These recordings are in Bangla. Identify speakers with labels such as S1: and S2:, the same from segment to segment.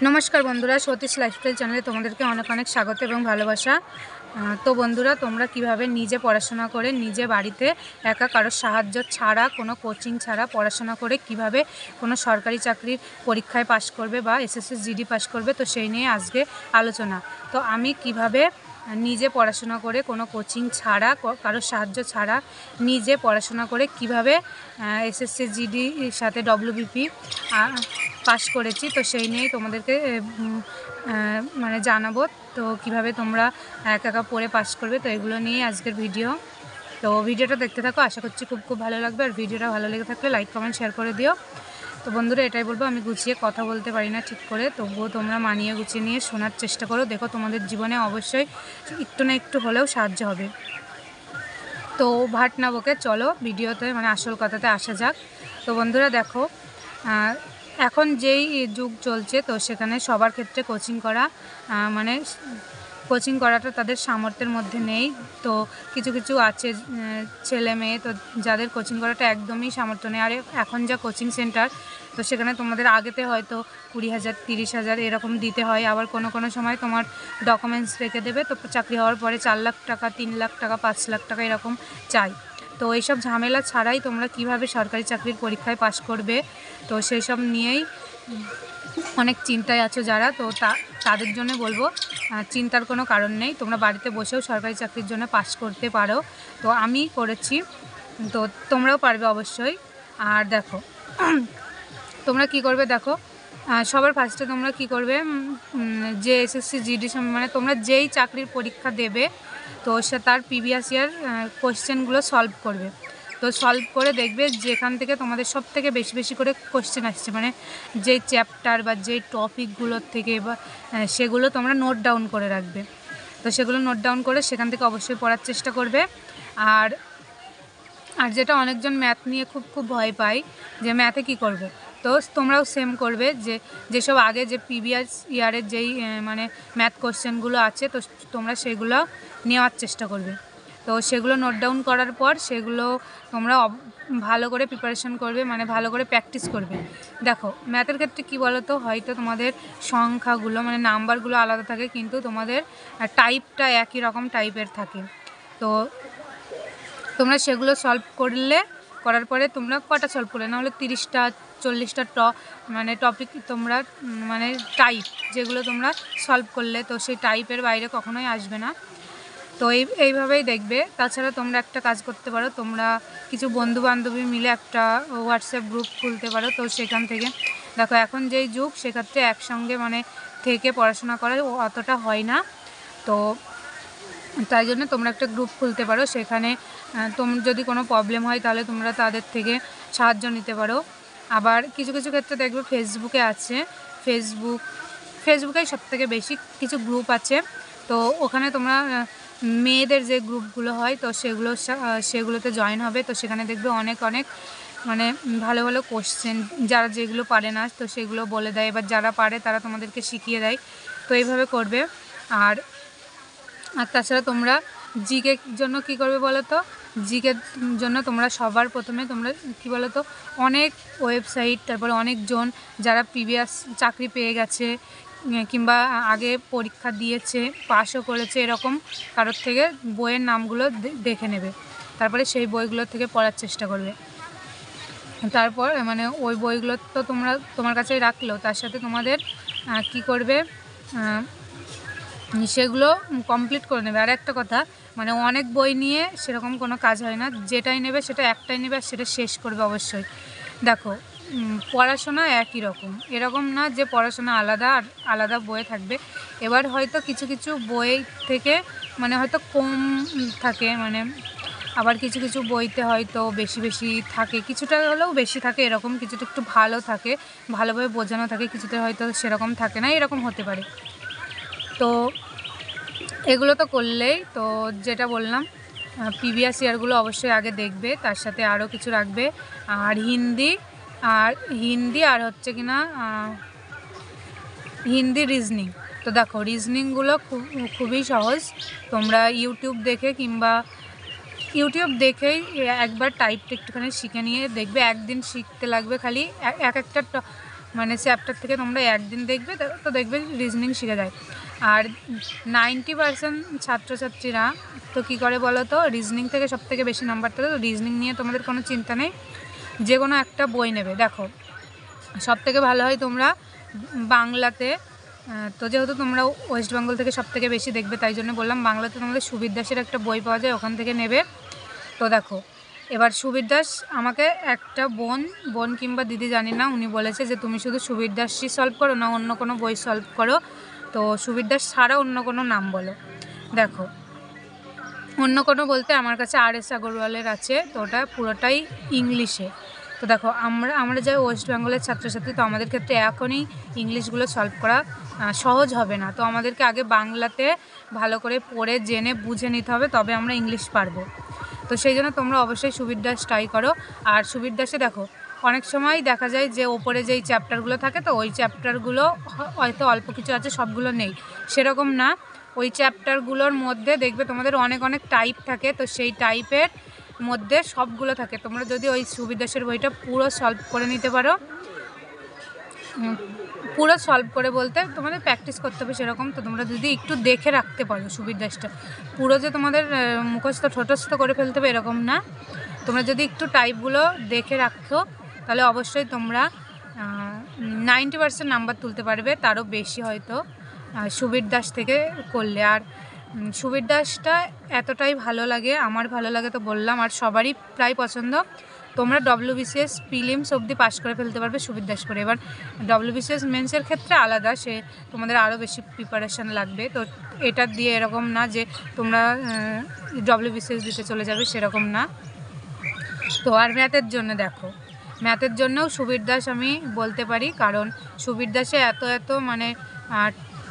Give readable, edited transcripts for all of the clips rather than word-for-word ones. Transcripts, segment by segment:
S1: नमस्कार बंधुरा सतीश लाइफस्टाइल चैनले तुम्हादेरके अनेक अनेक स्वागत एवं भालोबासा। तो बंधुरा तोमरा किभाबे निजे पढ़ाशोना करे निजे बाड़ीते एका कारो साहाज्य छाड़ा कोनो कोचिंग छाड़ा पढ़ाशोना करे किभाबे कोनो सरकारी चाकरिर परीक्षाय पास करबे बा एसएससी जीडी पास करबे, तो सेई निये आजके आलोचना। तो आमी किभाबे निजे पढ़ाशोना करे कोनो कोचिंग छाड़ा कारो साहाज्य छाड़ा निजे पढ़ाशोना करे किभाबे एसएससी जीडी साथे डब्ल्यूबीपी पास करेছি, तो সেই নিয়েই তোমাদেরকে মানে জানাবো। তো কিভাবে তোমরা একা একা পড়ে পাস করবে, তো এগুলো নিয়ে আজকের ভিডিও। তো ভিডিওটা দেখতে থাকো, আশা করছি খুব ভালো লাগবে। আর ভিডিওটা ভালো লেগে থাকলে লাইক কমেন্ট শেয়ার করে দিও। তো বন্ধুরা এটাই বলবো, আমি গুছিয়ে কথা বলতে পারি না ঠিক করে, তবুও তোমরা মানিয়ে গুছিয়ে নিয়ে শোনার চেষ্টা করো। দেখো তোমাদের জীবনে অবশ্যই একটু না একটু হলেও সাহায্য হবে। তো ভাট না বকে চলো ভিডিওতে মানে আসল কথাতে আসা যাক। তো বন্ধুরা দেখো, এখন যেই যুগ চলছে, তো সেখানে সবার ক্ষেত্রে কোচিং করা মানে কোচিং করাটা তাদের সামর্থ্যের মধ্যে নেই। তো কিছু কিছু আছে ছেলে মেয়ে, তো যাদের কোচিং করাটা একদমই সামর্থ্য নেই। আর এখন যা কোচিং সেন্টার, তো সেখানে তোমাদের আগেতে হয়তো 20,000 30,000 এরকম দিতে হয়। আবার কোনো সময় তোমার ডকুমেন্টস রেখে দেবে, তো চাকরি হওয়ার পরে 4 লাখ টাকা 3 লাখ টাকা 5 লাখ টাকা এরকম চাই। তো এইসব ঝামেলা ছাড়াই তোমরা কিভাবে সরকারি চাকরির পরীক্ষায় পাশ করবে, তো সেই সব নিয়েই অনেক চিন্তায় আছো যারা, তো তাদের জন্য বলবো চিন্তার কোনো কারণ নেই। তোমরা বাড়িতে বসেও সরকারি চাকরির জন্য পাশ করতে পারো। তো আমি করেছি, তো তোমরাও পারবে অবশ্যই। আর দেখো তোমরা কি করবে, দেখো সবার ফার্স্টে তোমরা কি করবে, যে এসএসসি জিডি মানে তোমরা যেই চাকরির পরীক্ষা দেবে, তো সে তার প্রিভিয়াস ইয়ার কোশ্চেনগুলো সলভ করবে। তো সলভ করে দেখবে যেখান থেকে তোমাদের সব থেকে বেশি করে কোশ্চেন আসছে, মানে যেই চ্যাপ্টার বা যেই টপিকগুলোর থেকে বা সেগুলো তোমরা নোট ডাউন করে রাখবে। তো সেগুলো নোট ডাউন করে সেখান থেকে অবশ্যই পড়ার চেষ্টা করবে। আর যেটা অনেকজন ম্যাথ নিয়ে খুব ভয় পায় যে ম্যাথে কি করবে, তো তোমরাও সেম করবে, যেসব আগে যে প্রিভিয়াস ইয়ারের যেই মানে ম্যাথ কোশ্চেনগুলো আছে, তো তোমরা সেগুলো নেওয়ার চেষ্টা করবে। তো সেগুলো নোট ডাউন করার পর সেগুলো তোমরা ভালো করে প্রিপারেশন করবে, মানে ভালো করে প্র্যাকটিস করবে। দেখো ম্যাথের ক্ষেত্রে কী বলো তো, হয়তো তোমাদের সংখ্যাগুলো মানে নাম্বারগুলো আলাদা থাকে, কিন্তু তোমাদের টাইপটা একই রকম টাইপের থাকে। তো তোমরা সেগুলো সলভ করার পরে তোমরা কটা সলভ করলে, না হলে 30টা 40টা মানে টপিক তোমরা মানে টাইপ যেগুলো তোমরা সলভ করলে, তো সেই টাইপের বাইরে কখনোই আসবে না। তো এইভাবেই দেখবে। তাছাড়া তোমরা একটা কাজ করতে পারো, তোমরা কিছু বন্ধু বান্ধবী মিলে একটা হোয়াটসঅ্যাপ গ্রুপ খুলতে পারো। তো সেখান থেকে দেখো এখন যেই যুগ, সেক্ষেত্রে একসঙ্গে মানে থেকে পড়াশোনা করা অতটা হয় না। তো তাই জন্য তোমরা একটা গ্রুপ খুলতে পারো, সেখানে যদি কোনো প্রবলেম হয় তাহলে তোমরা তাদের থেকে সাহায্য নিতে পারো। আবার কিছু ক্ষেত্রে দেখবে ফেসবুকে আছে, ফেসবুকেই সবথেকে বেশি কিছু গ্রুপ আছে। তো ওখানে তোমরা মেয়েদের যে গ্রুপগুলো হয়, তো সেগুলোতে জয়েন হবে। তো সেখানে দেখবে অনেক মানে ভালো কোশ্চেন যারা যেগুলো পারে না, তো সেগুলো বলে দেয়, এবার যারা পারে তারা তোমাদেরকে শিখিয়ে দেয়। তো এইভাবে করবে। আর তাছাড়া তোমরা জিকের জন্য কি করবে বলো তো, জিকের জন্য তোমরা সবার প্রথমে তোমরা কি বলো তো, অনেক ওয়েবসাইট, তারপরে অনেকজন যারা প্রিভিয়াস চাকরি পেয়ে গেছে কিংবা আগে পরীক্ষা দিয়েছে পাসও করেছে, এরকম কারোর থেকে বইয়ের নামগুলো দেখে নেবে। তারপরে সেই বইগুলো থেকে পড়ার চেষ্টা করবে। তারপর মানে ওই বইগুলো তো তোমার কাছেই রাখলো, তার সাথে তোমাদের কি করবে, সেগুলো কমপ্লিট করে নেবে। আর একটা কথা, মানে অনেক বই নিয়ে সেরকম কোনো কাজ হয় না, যেটাই নেবে সেটা একটাই নেবে আর সেটা শেষ করবে অবশ্যই। দেখো পড়াশোনা একই রকম, এরকম না যে পড়াশোনা আলাদা আর আলাদা বইয়ে থাকবে। এবার হয়তো কিছু বই থেকে মানে হয়তো কম থাকে, মানে আবার কিছু বইতে হয়তো বেশি থাকে, কিছুটা হলেও বেশি থাকে, এরকম কিছুটা একটু ভালো থাকে, ভালোভাবে বোঝানো থাকে, কিছুতে হয়তো সেরকম থাকে না, এরকম হতে পারে। তো এগুলো তো করলেই, তো যেটা বললাম প্রিভিয়াস ইয়ারগুলো অবশ্যই আগে দেখবে, তার সাথে আরও কিছু রাখবে। আর হিন্দি আর হচ্ছে কিনা হিন্দি রিজনিং। তো দেখো রিজনিংগুলো খুবই সহজ, তোমরা ইউটিউব দেখেই একবার টাইপটা একটুখানি শিখে নিয়ে দেখবে, একদিন শিখতে লাগবে খালি একটা মানে চ্যাপ্টার থেকে তোমরা একদিন দেখবে তো দেখবে রিজনিং শিখে যায়। আর 90% ছাত্রছাত্রীরা তো কী করে বলো তো, রিজনিং থেকে সবথেকে বেশি নাম্বার তোলে। তো রিজনিং নিয়ে তোমাদের কোনো চিন্তা নেই, যে কোনো একটা বই নেবে। দেখো সবথেকে ভালো হয় তোমরা বাংলাতে, তো যেহেতু তোমরা ওয়েস্ট বেঙ্গল থেকে সবথেকে বেশি দেখবে তাই জন্য বললাম, বাংলাতে তোমাদের সুবীর দাসের একটা বই পাওয়া যায়, ওখান থেকে নেবে। তো দেখো এবার সুবীর দাস, আমাকে একটা বোন কিংবা দিদি জানি না, উনি বলেছে যে তুমি শুধু সুবীর দাসই সলভ করো না, অন্য কোনো বই সলভ করো। তো সুবীর দাস ছাড়া অন্য কোনো নাম বলো। দেখো অন্য কোনো বলতে আমার কাছে RS আগরওয়ালের আছে, তো ওটা পুরোটাই ইংলিশে। তো দেখো আমরা যাই ওয়েস্ট বেঙ্গলের ছাত্রছাত্রী, তো আমাদের ক্ষেত্রে এখনই ইংলিশগুলো সলভ করা সহজ হবে না। তো আমাদেরকে আগে বাংলাতে ভালো করে পড়ে জেনে বুঝে নিতে হবে, তবে আমরা ইংলিশ পারবো। তো সেই জন্য তোমরা অবশ্যই সুবীর দাস ট্রাই করো। আর সুবীর দাসে দেখো অনেক সময় দেখা যায় যে ওপরে যেই চ্যাপ্টারগুলো থাকে, তো ওই চ্যাপ্টারগুলো হয়তো অল্প কিছু আছে, সবগুলো নেই, সেরকম না। ওই চ্যাপ্টারগুলোর মধ্যে দেখবে তোমাদের অনেক অনেক টাইপ থাকে, তো সেই টাইপের মধ্যে সবগুলো থাকে। তোমরা যদি ওই সুবীর দাসের বইটা পুরো সলভ করে নিতে পারো, পুরো সলভ করে বলতে তোমাদের প্র্যাকটিস করতে হবে সেরকম। তো তোমরা যদি একটু দেখে রাখতে পারো সুবীর দাসটা, পুরো যে তোমাদের মুখস্থ ঠোঁটস্থ করে ফেলতে হবে এরকম না, তোমরা যদি একটু টাইপগুলো দেখে রাখো তাহলে অবশ্যই তোমরা 90% নাম্বার তুলতে পারবে, তারও বেশি হয়তো সুবীর দাস থেকে করলে। আর সুবীর দাসটা এতটাই ভালো লাগে, আমার ভালো লাগে তো বললাম, আর সবারই প্রায় পছন্দ। তোমরা WBCS প্রিলিমস অবধি পাস করে ফেলতে পারবে সুবীর দাস করে। এবার WBCS মেন্সের ক্ষেত্রে আলাদা, সে তোমাদের আরও বেশি প্রিপারেশান লাগবে। তো এটা দিয়ে এরকম না যে তোমরা WBCS দিতে চলে যাবে, সেরকম না। তো আর ম্যাথের জন্য দেখো, ম্যাথের জন্যও সুবীর দাস আমি বলতে পারি, কারণ সুবীর দাসে এত মানে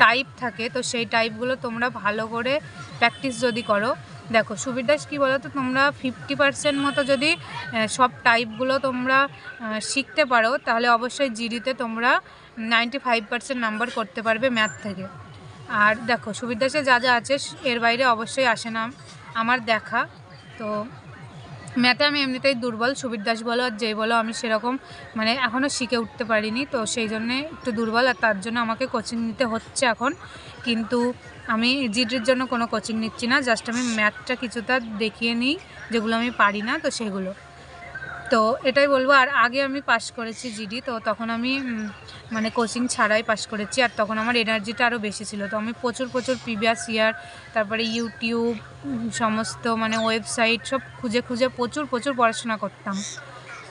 S1: টাইপ থাকে, তো সেই টাইপগুলো তোমরা ভালো করে প্র্যাকটিস যদি করো। দেখো সুবীর দাস কী বলো তো, তোমরা 50% মতো যদি সব টাইপগুলো তোমরা শিখতে পারো, তাহলে অবশ্যই জিডিতে তোমরা 95% নাম্বার করতে পারবে ম্যাথ থেকে। আর দেখো সুবীর দাসে যা যা আছে এর বাইরে অবশ্যই আসে না আমার দেখা। তো ম্যাথে আমি এমনিতেই দুর্বল, সুবীর দাস বলো আর যেই বলো, আমি সেরকম মানে এখনও শিখে উঠতে পারিনি, তো সেই জন্যে একটু দুর্বল। আর তার জন্য আমাকে কোচিং নিতে হচ্ছে এখন, কিন্তু আমি জিডির জন্য কোনো কোচিং নিচ্ছি না, জাস্ট আমি ম্যাথটা কিছুটা দেখিয়ে নিই যেগুলো আমি পারি না, তো সেগুলো। তো এটাই বলবো। আর আগে আমি পাস করেছি জিডি, তো তখন আমি মানে কোচিং ছাড়াই পাস করেছি, আর তখন আমার এনার্জিটা আরও বেশি ছিল। তো আমি প্রচুর প্রিভিয়াস ইয়ার, তারপরে ইউটিউব সমস্ত মানে ওয়েবসাইট সব খুঁজে প্রচুর পড়াশোনা করতাম।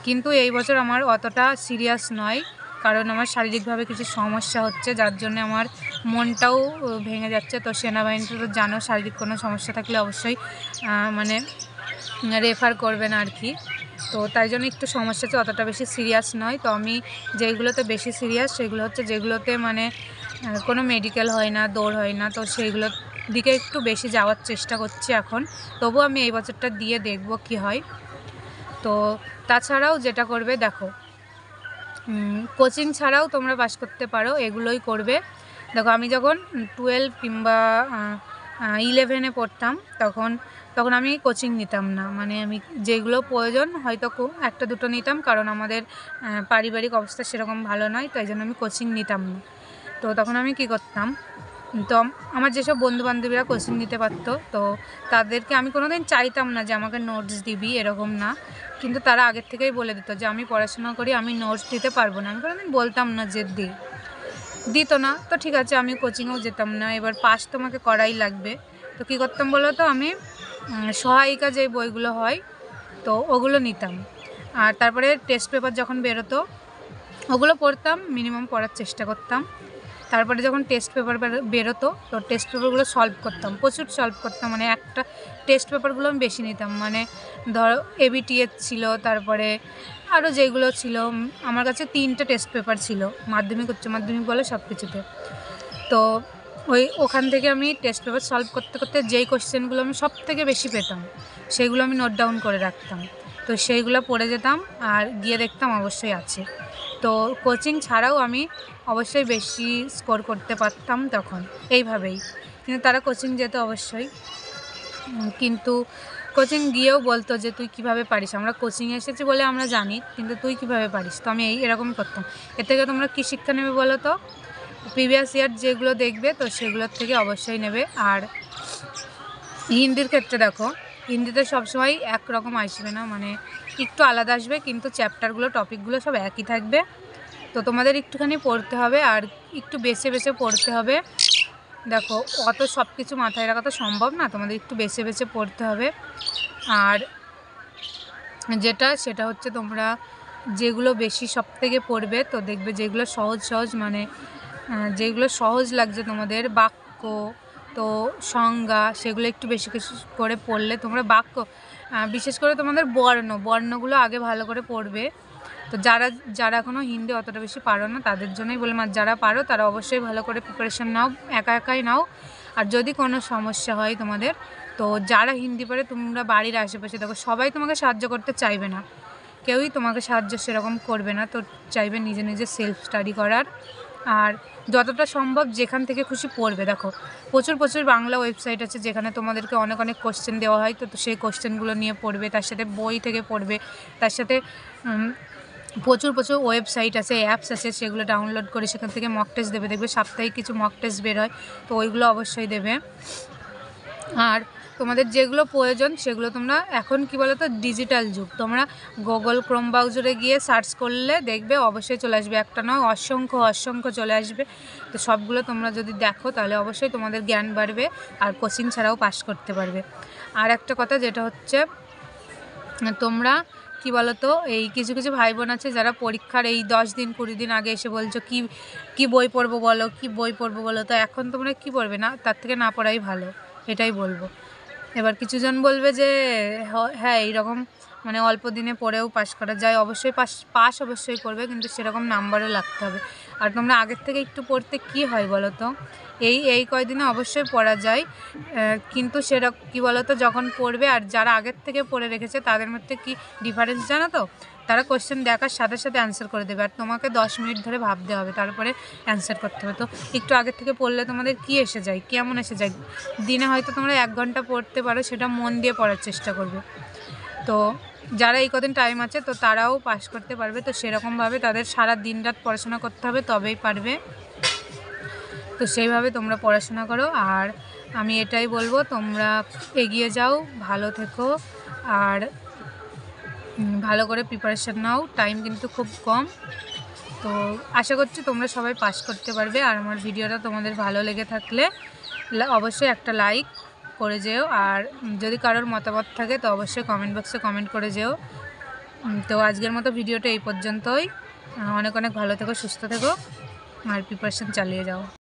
S1: কিন্তু এই বছর আমার অতটা সিরিয়াস নয়, কারণ আমার শারীরিকভাবে কিছু সমস্যা হচ্ছে, যার জন্য আমার মনটাও ভেঙে যাচ্ছে। তো সেনাবাহিনীতে তো জানো, শারীরিক কোনো সমস্যা থাকলে অবশ্যই মানে রেফার করবে না আর কি। তো তাই জন্য একটু সমস্যা হচ্ছে, অতটা বেশি সিরিয়াস নয়। তো আমি যেইগুলোতে বেশি সিরিয়াস সেগুলো হচ্ছে যেগুলোতে মানে কোনো মেডিকেল হয় না, দৌড় হয় না, তো সেইগুলোর দিকে একটু বেশি যাওয়ার চেষ্টা করছি এখন। তবু আমি এই বছরটা দিয়ে দেখব কি হয়। তো তাছাড়াও যেটা করবে দেখো, কোচিং ছাড়াও তোমরা পাস করতে পারো, এগুলোই করবে। দেখো আমি যখন 12 কিংবা 11-এ পড়তাম তখন আমি কোচিং নিতাম না, মানে আমি যেগুলো প্রয়োজন হয়তো একটা দুটো নিতাম, কারণ আমাদের পারিবারিক অবস্থা সেরকম ভালো নয়, তাই জন্য আমি কোচিং নিতাম না। তো তখন আমি কি করতাম, তো আমার যেসব বন্ধুবান্ধবীরা কোচিং নিতে পারতো, তো তাদেরকে আমি কোনোদিন চাইতাম না যে আমাকে নোটস দিবি, এরকম না, কিন্তু তারা আগের থেকেই বলে দিত যে আমি পড়াশোনা করি, আমি নোটস দিতে পারবো না। আমি কোনোদিন বলতাম না যে দিত না, তো ঠিক আছে আমি কোচিংয়েও যেতাম না। এবার পাস তোমাকে করাই লাগবে, তো কী করতাম বলো তো, আমি সহায়িকা যে বইগুলো হয় তো ওগুলো নিতাম। আর তারপরে টেস্ট পেপার যখন বেরোতো ওগুলো পড়তাম, মিনিমাম পড়ার চেষ্টা করতাম। তারপরে যখন টেস্ট পেপার বেরোতো তো টেস্ট পেপারগুলো সলভ করতাম, প্রচুর সলভ করতাম। মানে একটা টেস্ট পেপারগুলো আমি বেশি নিতাম, মানে ধরো ABTS ছিল, তারপরে আরও যেগুলো ছিল, আমার কাছে 3টে টেস্ট পেপার ছিল, মাধ্যমিক উচ্চ মাধ্যমিক বলে সব কিছুতে। তো ওখান থেকে আমি টেস্ট পেপার সলভ করতে যেই কোশ্চেনগুলো আমি সব থেকে বেশি পেতাম সেইগুলো আমি নোট ডাউন করে রাখতাম, তো সেইগুলো পড়ে যেতাম আর গিয়ে দেখতাম অবশ্যই আছে। তো কোচিং ছাড়াও আমি অবশ্যই বেশি স্কোর করতে পারতাম তখন এইভাবেই, কিন্তু তারা কোচিং যেত অবশ্যই, কিন্তু কোচিং গিয়েও বলতো যে তুই কিভাবে পারিস, আমরা কোচিংয়ে এসেছি বলে আমরা জানি, কিন্তু তুই কিভাবে পারিস। তো আমি এরকমই করতাম। এর থেকে তোমরা কী শিক্ষা নেবে বলো তো? প্রিভিয়াস ইয়ার যেগুলো দেখবে তো সেগুলোর থেকে অবশ্যই নেবে। আর হিন্দির ক্ষেত্রে দেখো, হিন্দিতে সবসময় একরকম আসবে না, মানে একটু আলাদা আসবে, কিন্তু চ্যাপ্টারগুলো টপিকগুলো সব একই থাকবে। তো তোমাদের একটুখানি পড়তে হবে আর একটু বেছে বেছে পড়তে হবে। দেখো অত সব কিছু মাথায় রাখা তো সম্ভব না, তোমাদের একটু বেছে বেছে পড়তে হবে। আর সেটা হচ্ছে তোমরা যেগুলো বেশি সব থেকে পড়বে, তো দেখবে যেগুলো সহজ মানে যেগুলো সহজ লাগছে তোমাদের, বাক্য তো সংজ্ঞা, সেগুলো একটু বেশি করে পড়লে তোমরা বাক্য, বিশেষ করে তোমাদের বর্ণগুলো আগে ভালো করে পড়বে। তো যারা এখনও হিন্দি অতটা বেশি পারো না তাদের জন্যই বললাম, আর যারা পারো তারা অবশ্যই ভালো করে প্রিপারেশান নাও, একাই নাও। আর যদি কোনো সমস্যা হয় তোমাদের, তো যারা হিন্দি পারে তোমরা বাড়ির আশেপাশে দেখো, সবাই তোমাকে সাহায্য করতে চাইবে না, কেউই তোমাকে সাহায্য সেরকম করবে না। তো চাইবে নিজে নিজে সেলফ স্টাডি করার। আর যতটা সম্ভব যেখান থেকে খুশি পড়বে। দেখো প্রচুর বাংলা ওয়েবসাইট আছে যেখানে তোমাদেরকে অনেক কোশ্চেন দেওয়া হয়, তো সেই কোশ্চেনগুলো নিয়ে পড়বে, তার সাথে বই থেকে পড়বে, তার সাথে প্রচুর ওয়েবসাইট আছে, অ্যাপস আছে, সেগুলো ডাউনলোড করে সেখান থেকে মক টেস্ট দেবে। দেখবে সাপ্তাহিক কিছু মক টেস্ট বের হয়, তো ওইগুলো অবশ্যই দেবে। আর তোমাদের যেগুলো প্রয়োজন সেগুলো তোমরা, এখন কি বলো তো, ডিজিটাল যুগ, তোমরা গুগল ক্রোম ব্রাউজারে গিয়ে সার্চ করলে দেখবে অবশ্যই চলে আসবে, একটা নয় অসংখ্য চলে আসবে। তো সবগুলো তোমরা যদি দেখো তাহলে অবশ্যই তোমাদের জ্ঞান বাড়বে আর কোচিং ছাড়াও পাস করতে পারবে। আর একটা কথা যেটা হচ্ছে, তোমরা কি বলো তো, এই কিছু ভাই বোন আছে যারা পরীক্ষার এই 10 দিন 20 দিন আগে এসে বলছো কি বই পড়বো বলো, তো এখন তোমরা কি পড়বে, না তার থেকে না পড়াই ভালো, এটাই বলবো। এবার কিছুজন বলবে যে হ্যাঁ এইরকম মানে অল্প দিনে পড়েও পাস করা যায়, অবশ্যই পাস অবশ্যই করবে, কিন্তু সেরকম নাম্বারও লাগতে হবে। আর তোমরা আগের থেকে একটু পড়তে কি হয় বলো তো, এই কয়দিনে অবশ্যই পড়া যায়, কিন্তু সেরকম কী বলো তো, যখন পড়বে আর যারা আগের থেকে পড়ে রেখেছে তাদের মধ্যে কি ডিফারেন্স জানো তো? তারা কোশ্চেন দেখার সাথে অ্যান্সার করে দেবে, আর তোমাকে 10 মিনিট ধরে ভাবতে হবে, তারপরে অ্যান্সার করতে হবে। তো একটু আগের থেকে পড়লে তোমাদের কি এসে যায়, কেমন এসে যায়, দিনে হয়তো তোমরা 1 ঘন্টা পড়তে পারো, সেটা মন দিয়ে পড়ার চেষ্টা করবে। তো যারা এই কদিন টাইম আছে তো তারাও পাস করতে পারবে, তো সেরকমভাবে তাদের সারা দিন রাত পড়াশোনা করতে হবে, তবেই পারবে। তো সেইভাবে তোমরা পড়াশোনা করো। আর আমি এটাই বলবো, তোমরা এগিয়ে যাও, ভালো থেকো, আর ভালো করে প্রিপারেশান নাও, টাইম কিন্তু খুব কম। তো আশা করছি তোমরা সবাই পাস করতে পারবে। আর আমার ভিডিওটা তোমাদের ভালো লেগে থাকলে অবশ্যই একটা লাইক করে যেও, আর যদি কারোর মতামত থাকে তো অবশ্যই কমেন্ট বক্সে কমেন্ট করে যেও। তো আজকের মতো ভিডিওটা এই পর্যন্তই। অনেক ভালো থেকো, সুস্থ থেকো, আর প্রিপারেশান চালিয়ে যাও।